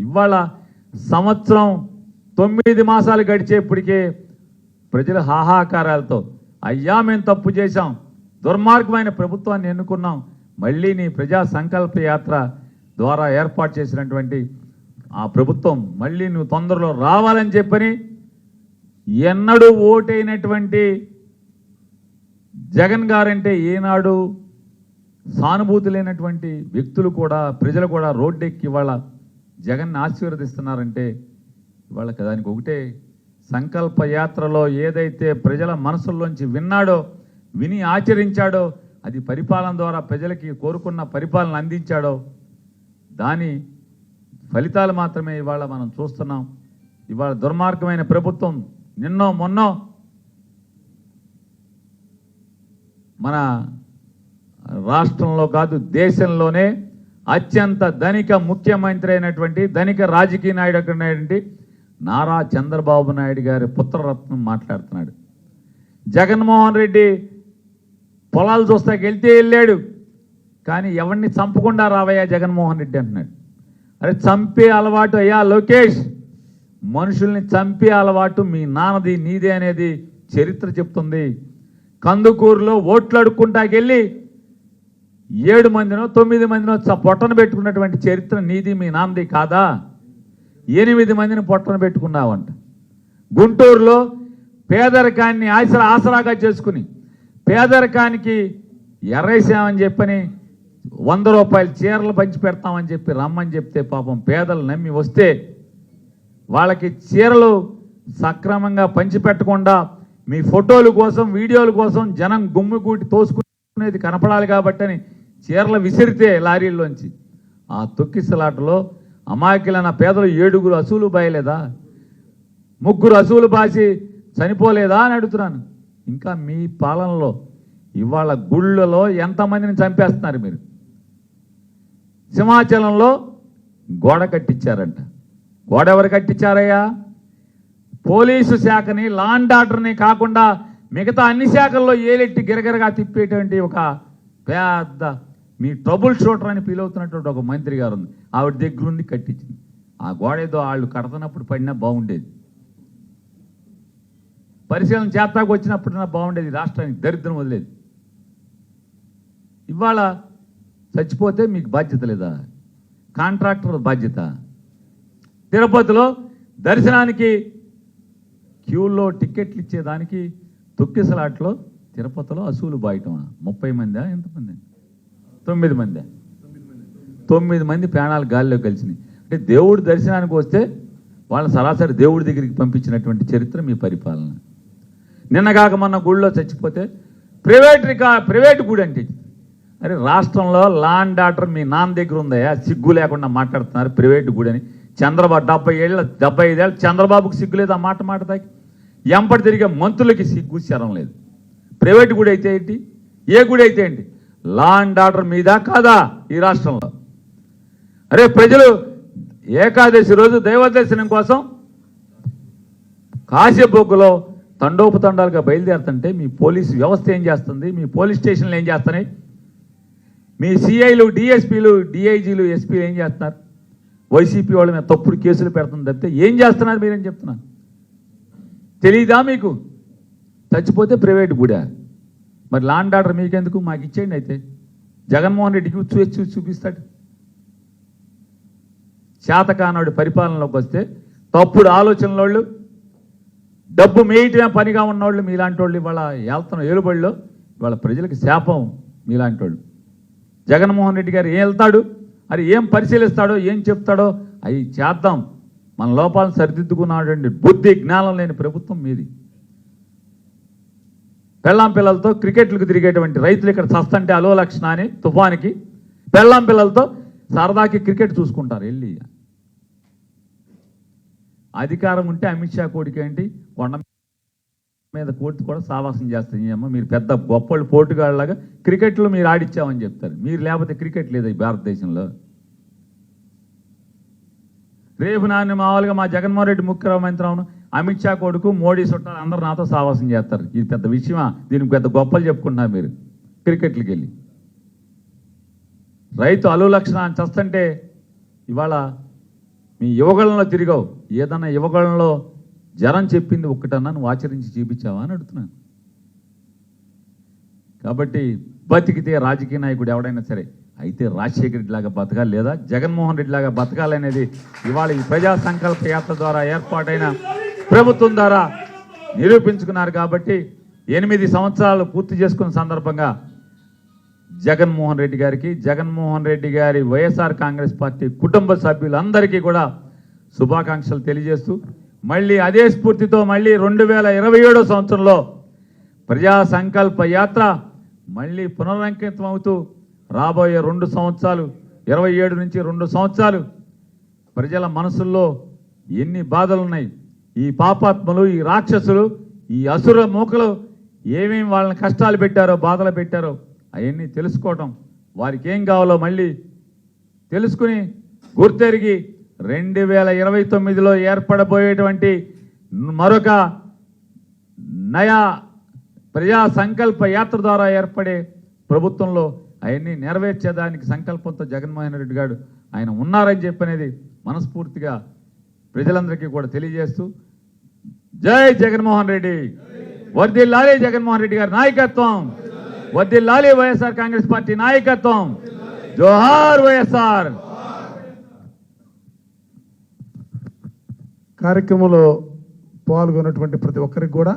ఇవాళ సంవత్సరం 9 మాసాలు గడిచేప్పటికే ప్రజల హాహాకారాలతో అయ్యా మేము తప్పు చేశాం, దుర్మార్గమైన ప్రభుత్వాన్ని ఎన్నుకున్నాం, మళ్ళీ నీ ప్రజా సంకల్ప యాత్ర ద్వారా ఏర్పాటు చేసినటువంటి ఆ ప్రభుత్వం మళ్ళీ నువ్వు తొందరలో రావాలని చెప్పని ఎన్నడూ ఓటైనటువంటి జగన్ గారంటే ఏనాడు సానుభూతి లేనటువంటి వ్యక్తులు కూడా ప్రజలు కూడా రోడ్డెక్కి ఇవాళ జగన్ని ఆశీర్వదిస్తున్నారంటే ఇవాళ దానికి ఒకటే సంకల్ప యాత్రలో ఏదైతే ప్రజల మనసుల్లోంచి విన్నాడో విని ఆచరించాడో అది పరిపాలన ద్వారా ప్రజలకి కోరుకున్న పరిపాలన అందించాడో దాని ఫలితాలు మాత్రమే ఇవాళ మనం చూస్తున్నాం. ఇవాళ దుర్మార్గమైన ప్రభుత్వం నిన్నో మొన్నో మన రాష్ట్రంలో కాదు దేశంలోనే అత్యంత ధనిక ముఖ్యమంత్రి అయినటువంటి ధనిక రాజకీయ నాయకుడు అయినటువంటి నారా చంద్రబాబు నాయుడు గారి పుత్రరత్నం మాట్లాడుతున్నాడు. జగన్మోహన్ రెడ్డి పొలాలు చూస్తాకి వెళ్తే వెళ్ళాడు, కానీ ఎవరిని చంపకుండా రావయ్యా జగన్మోహన్ రెడ్డి అంటున్నాడు. అరే చంపే అలవాటు అయ్యా లోకేష్, మనుషుల్ని చంపే అలవాటు మీ నాన్నది నీదే అనేది చరిత్ర చెప్తుంది. కందుకూరులో ఓట్లు అడుక్కుంటాకెళ్ళి 7 మందినో 9 మందినో పొట్టన పెట్టుకున్నటువంటి చరిత్ర నీది మీ నాన్నది కాదా? 8 మందిని పొట్టన పెట్టుకున్నావంట. గుంటూరులో పేదరికాన్ని ఆసరాగా చేసుకుని పేదరికానికి ఎర్రేసామని చెప్పని 100 రూపాయల చీరలు పంచి పెడతామని చెప్పి రమ్మని చెప్తే పాపం పేదలు నమ్మి వస్తే వాళ్ళకి చీరలు సక్రమంగా పంచిపెట్టకుండా మీ ఫోటోల కోసం వీడియోల కోసం జనం గుమ్మిగూటి తోసుకునేది కనపడాలి కాబట్టని చీరలు విసిరితే లారీల్లోంచి ఆ తొక్కిసలాటలో అమాయకులైన పేదలు 7 అసూలు బాయలేదా? 3 అసూలు బాసి చనిపోలేదా అని అడుగుతున్నాను. ఇంకా మీ పాలనలో ఇవాళ గుళ్ళలో ఎంతమందిని చంపేస్తున్నారు మీరు. సింహాచలంలో గోడ కట్టించారంట. గోడ ఎవరు కట్టించారయ్యా? పోలీసు శాఖని లా అండ్ ఆర్డర్ని కాకుండా మిగతా అన్ని శాఖల్లో ఏలెట్టి గిరగిరగా తిప్పేటువంటి ఒక పెద్ద మీ ట్రబుల్ షూటర్ అని ఫీల్ అవుతున్నటువంటి ఒక మంత్రి గారు ఉంది. ఆవిడ దగ్గరుండి కట్టించింది. ఆ గోడ ఏదో వాళ్ళు కడుతున్నప్పుడు పడినా బాగుండేది, పరిశీలన చేతాకు వచ్చినప్పుడైనా బాగుండేది, రాష్ట్రానికి దరిద్రం వదిలేదు. ఇవాళ చచ్చిపోతే మీకు బాధ్యత లేదా? కాంట్రాక్టర్ బాధ్యత. తిరుపతిలో దర్శనానికి క్యూలో టికెట్లు ఇచ్చేదానికి తొక్కిసలాట్లో తిరుపతిలో అసూలు బాయటమా? 30 మందా ఎంతమంది? 9 మంది. 9 మంది ప్రాణాలు గాలిలో కలిసినాయి. అంటే దేవుడు దర్శనానికి వస్తే వాళ్ళని సరాసరి దేవుడి దగ్గరికి పంపించినటువంటి చరిత్ర మీ పరిపాలన. నిన్నగాక మొన్న గుడిలో చచ్చిపోతే ప్రైవేట్ గుడి అంటే అరే రాష్ట్రంలో లా అండ్ ఆర్డర్ మీ నాన్న దగ్గర ఉందయా? సిగ్గు లేకుండా మాట్లాడుతున్నారు ప్రైవేట్ గుడి అని. చంద్రబాబు 75 ఏళ్ళు చంద్రబాబుకి సిగ్గు లేదు ఆ మాట మాటదాకి. ఎంపటి తిరిగే మంత్రులకి సిగ్గు శరం లేదు. ప్రైవేట్ గుడి అయితే ఏంటి, ఏ గుడి అయితే ఏంటి? లా అండ్ ఆర్డర్ మీద కాదా ఈ రాష్ట్రంలో? అరే ప్రజలు ఏకాదశి రోజు దైవ దర్శనం కోసం కాశీబొగ్గులో తండోపతండాలుగా బయలుదేరుతుంటే మీ పోలీసు వ్యవస్థ ఏం చేస్తుంది? మీ పోలీస్ స్టేషన్లు ఏం చేస్తున్నాయి? మీ సిఐలు డిఎస్పీలు డిఐజీలు ఎస్పీలు ఏం చేస్తున్నారు? వైసీపీ వాళ్ళ మీద తప్పుడు కేసులు పెడుతుంది తప్పితే ఏం చేస్తున్నారు మీరేం చెప్తున్నారు? తెలీదా మీకు? చచ్చిపోతే ప్రైవేట్ గుడా? మరి లా అండ్ ఆర్డర్ మీకెందుకు? మాకు ఇచ్చేయండి. అయితే జగన్మోహన్ రెడ్డికి చూపిస్తాడు. శాతకానాడు పరిపాలనలోకి వస్తే తప్పుడు ఆలోచనల వాళ్ళు, డబ్బు మేయటమే పనిగా ఉన్నవాళ్ళు మీలాంటి వాళ్ళు ఇవాళ వెళ్తున్న ఏలుబడిలో ఇవాళ ప్రజలకు శాపం మీలాంటి వాళ్ళు. జగన్మోహన్ రెడ్డి గారు ఏం వెళ్తాడు, అది ఏం పరిశీలిస్తాడో ఏం చెప్తాడో అవి చేద్దాం, మన లోపాలను సరిదిద్దుకున్నటువంటి బుద్ధి జ్ఞానం లేని ప్రభుత్వం మీది. పెళ్ళాం పిల్లలతో క్రికెట్లకు తిరిగేటువంటి రైతులు ఇక్కడ చస్తంటే అలో లక్షణ అని తుఫానికి పెళ్ళాం పిల్లలతో సరదాకి క్రికెట్ చూసుకుంటారు వెళ్ళి. అధికారం ఉంటే అమిత్ షా కోడికి ఏంటి కొండ మీద కోర్టు కూడా సావాసం చేస్తాయి. అమ్మ మీరు పెద్ద గొప్పళ్ళు పోటుగాళ్ళలాగా క్రికెట్లో మీరు ఆడిచ్చామని చెప్తారు. మీరు లేకపోతే క్రికెట్ లేదు ఈ భారతదేశంలో. రేపు నాన్న మామూలుగా మా జగన్మోహన్ రెడ్డి ముఖ్యమంత్రి అవును, అమిత్ షా కొడుకు మోడీ చుట్టాలు అందరూ నాతో సావాసం చేస్తారు. ఇది పెద్ద విషయమా? దీనికి పెద్ద గొప్పలు చెప్పుకుంటున్నారు మీరు క్రికెట్లకి వెళ్ళి. రైతు అలు లక్షణ చస్తుంటే ఇవాళ మీ యువగళంలో తిరిగావు, ఏదన్నా యువగళంలో జనం చెప్పింది ఒక్కటన్నా నువ్వు ఆచరించి చూపించావా అని అడుగుతున్నాను. కాబట్టి బతికితే రాజకీయ నాయకుడు ఎవడైనా సరే అయితే రాజశేఖర రెడ్డి లాగా బతకాలి, లేదా జగన్మోహన్ రెడ్డి లాగా బతకాలనేది ఇవాళ ఈ ప్రజా సంకల్ప యాత్ర ద్వారా ఏర్పాటైన ప్రభుత్వం ద్వారా నిరూపించుకున్నారు. కాబట్టి 8 సంవత్సరాలు పూర్తి చేసుకున్న సందర్భంగా జగన్మోహన్ రెడ్డి గారికి, జగన్మోహన్ రెడ్డి గారి వైఎస్ఆర్ కాంగ్రెస్ పార్టీ కుటుంబ సభ్యులందరికీ కూడా శుభాకాంక్షలు తెలియజేస్తూ మళ్ళీ అదే స్ఫూర్తితో మళ్ళీ 2027 సంవత్సరంలో ప్రజా సంకల్ప యాత్ర మళ్ళీ పునరంకితం అవుతూ రాబోయే 2 సంవత్సరాలు 27 నుంచి 2 సంవత్సరాలు ప్రజల మనసుల్లో ఎన్ని బాధలున్నాయి, ఈ పాపాత్మలు, ఈ రాక్షసులు, ఈ అసుర మూకలు ఏమేమి వాళ్ళని కష్టాలు పెట్టారో, బాధలు పెట్టారో అవన్నీ తెలుసుకోవటం, వారికి ఏం కావాలో మళ్ళీ తెలుసుకుని గుర్తెరిగి 2029లో ఏర్పడబోయేటువంటి మరొక నయా ప్రజా సంకల్ప యాత్ర ద్వారా ఏర్పడే ప్రభుత్వంలో అవన్నీ నెరవేర్చేదానికి సంకల్పంతో జగన్మోహన్ రెడ్డి గారు ఆయన ఉన్నారని చెప్పనేది మనస్ఫూర్తిగా ప్రజలందరికీ కూడా తెలియజేస్తూ జై జగన్మోహన్ రెడ్డి, వర్ధిల్లాలి జగన్మోహన్ రెడ్డి గారి నాయకత్వం, వర్ధిల్లాలి వైఎస్ఆర్ కాంగ్రెస్ పార్టీ నాయకత్వం, జోహార్ వైఎస్ఆర్. కార్యక్రమంలో పాల్గొన్నటువంటి ప్రతి ఒక్కరికి కూడా